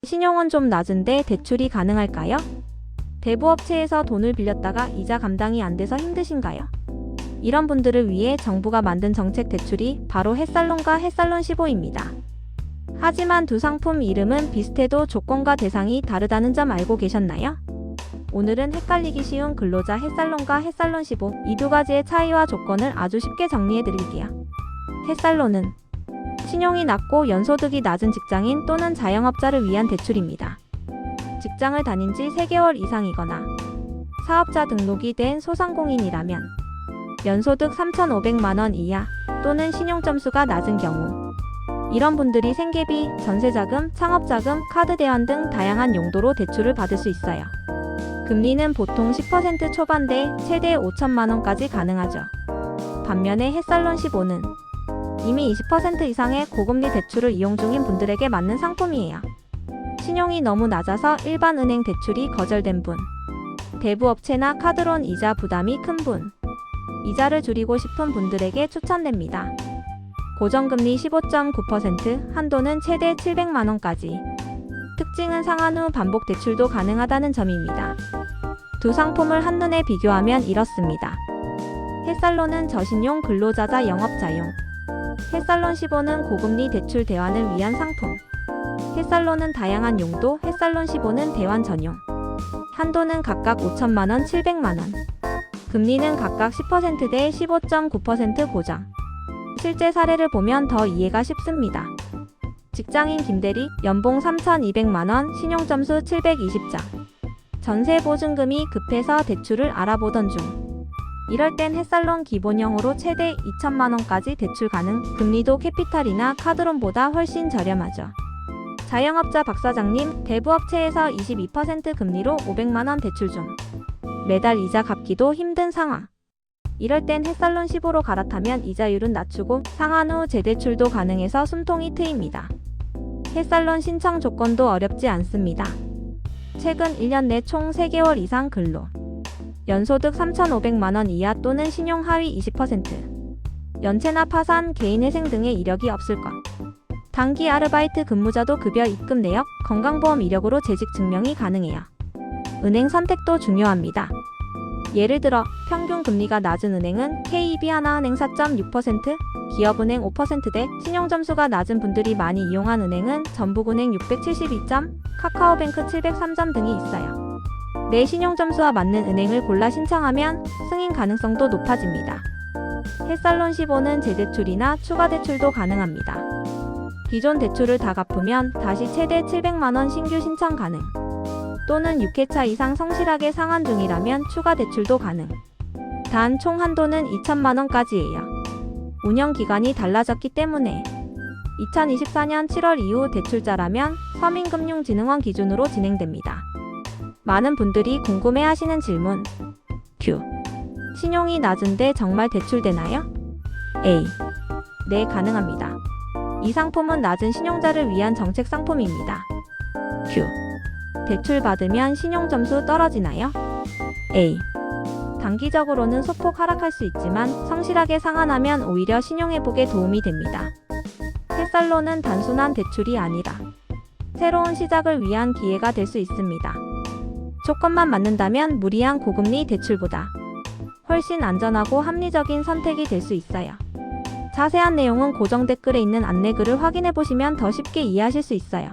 신용은 좀 낮은데 대출이 가능할까요? 대부업체에서 돈을 빌렸다가 이자 감당이 안 돼서 힘드신가요? 이런 분들을 위해 정부가 만든 정책 대출이 바로 햇살론과 햇살론 15입니다. 하지만 두 상품 이름은 비슷해도 조건과 대상이 다르다는 점 알고 계셨나요? 오늘은 헷갈리기 쉬운 근로자 햇살론과 햇살론 15 이 두 가지의 차이와 조건을 아주 쉽게 정리해 드릴게요. 햇살론은 신용이 낮고 연소득이 낮은 직장인 또는 자영업자를 위한 대출입니다. 직장을 다닌 지 3개월 이상이거나 사업자 등록이 된 소상공인이라면 연소득 3,500만원 이하 또는 신용점수가 낮은 경우 이런 분들이 생계비, 전세자금, 창업자금, 카드대환 등 다양한 용도로 대출을 받을 수 있어요. 금리는 보통 10% 초반대 최대 5천만원까지 가능하죠. 반면에 햇살론 15는 이미 20% 이상의 고금리 대출을 이용 중인 분들에게 맞는 상품이에요. 신용이 너무 낮아서 일반 은행 대출이 거절된 분, 대부업체나 카드론 이자 부담이 큰 분, 이자를 줄이고 싶은 분들에게 추천됩니다. 고정금리 15.9%, 한도는 최대 700만원까지. 특징은 상환 후 반복 대출도 가능하다는 점입니다. 두 상품을 한눈에 비교하면 이렇습니다. 햇살론은 저신용 근로자자 영업자용, 햇살론 15는 고금리 대출 대환을 위한 상품. 햇살론은 다양한 용도, 햇살론 15는 대환 전용. 한도는 각각 5천만원, 700만원. 금리는 각각 10%대 15.9% 고정. 실제 사례를 보면 더 이해가 쉽습니다. 직장인 김대리, 연봉 3,200만원, 신용점수 720점. 전세 보증금이 급해서 대출을 알아보던 중. 이럴 땐 햇살론 기본형으로 최대 2천만원까지 대출 가능, 금리도 캐피탈이나 카드론보다 훨씬 저렴하죠. 자영업자 박사장님, 대부업체에서 22% 금리로 500만원 대출 중. 매달 이자 갚기도 힘든 상황. 이럴 땐 햇살론 15로 갈아타면 이자율은 낮추고 상환 후 재대출도 가능해서 숨통이 트입니다. 햇살론 신청 조건도 어렵지 않습니다. 최근 1년 내 총 3개월 이상 근로. 연소득 3,500만원 이하 또는 신용 하위 20%. 연체나 파산, 개인회생 등의 이력이 없을 것. 단기 아르바이트 근무자도 급여 입금 내역, 건강보험 이력으로 재직 증명이 가능해요. 은행 선택도 중요합니다. 예를 들어 평균 금리가 낮은 은행은 KB 하나은행 4.6%, 기업은행 5%대, 신용점수가 낮은 분들이 많이 이용한 은행은 전북은행 672점, 카카오뱅크 703점 등이 있어요. 내 신용점수와 맞는 은행을 골라 신청하면 승인 가능성도 높아집니다. 햇살론 15는 재대출이나 추가 대출도 가능합니다. 기존 대출을 다 갚으면 다시 최대 700만원 신규 신청 가능. 또는 6회차 이상 성실하게 상환 중이라면 추가 대출도 가능. 단 총 한도는 2천만원까지예요. 운영 기간이 달라졌기 때문에 2024년 7월 이후 대출자라면 서민금융진흥원 기준으로 진행됩니다. 많은 분들이 궁금해하시는 질문. Q. 신용이 낮은데 정말 대출되나요? A. 네, 가능합니다. 이 상품은 낮은 신용자를 위한 정책 상품입니다. Q. 대출 받으면 신용점수 떨어지나요? A. 단기적으로는 소폭 하락할 수 있지만 성실하게 상환하면 오히려 신용회복에 도움이 됩니다. 햇살론은 단순한 대출이 아니라 새로운 시작을 위한 기회가 될 수 있습니다. 조건만 맞는다면 무리한 고금리 대출보다 훨씬 안전하고 합리적인 선택이 될 수 있어요. 자세한 내용은 고정 댓글에 있는 안내글을 확인해 보시면 더 쉽게 이해하실 수 있어요.